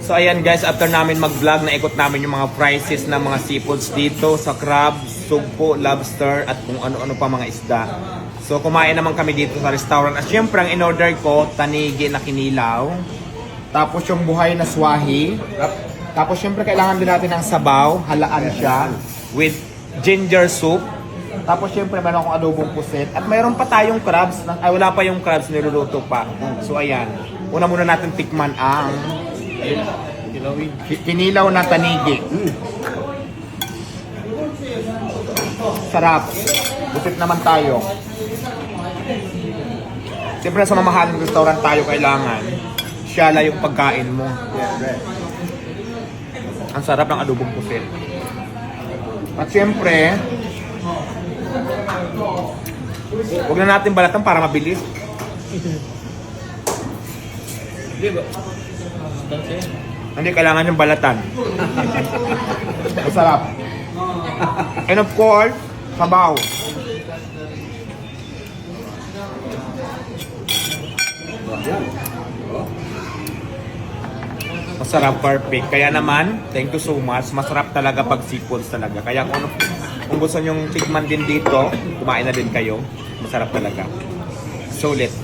So ayan guys, after namin mag-vlog, naikot namin yung mga prices ng mga seafoods dito sa crab, sugpo, lobster at kung ano-ano pa mga isda. So kumain naman kami dito sa restaurant at syempre ang in-order ko, tanigi na kinilaw. Tapos yung buhay na swahi. Tapos syempre kailangan din natin ng sabaw, halaan siya with ginger soup. Tapos syempre meron akong adobong pusit. At mayroon pa tayong crabs, ay wala pa yung crabs, niluluto pa. So ayan, una muna natin tikman ang kinilaw na tanigi. Sarap. Busit naman tayo. Siyempre sa mamahaling restaurant tayo kailangan siyala yung pagkain mo. Ang sarap ng adobong pusit. At siyempre, huwag na natin balatan para mabilis. Hindi kailangan yung balatan. Masarap. And of course, sabaw. Masarap, perfect. Kaya naman, thank you so much. Masarap talaga pag seafoods talaga. Kaya kung gusto nyong tikman din dito, kumain na din kayo. Masarap talaga. Sulit.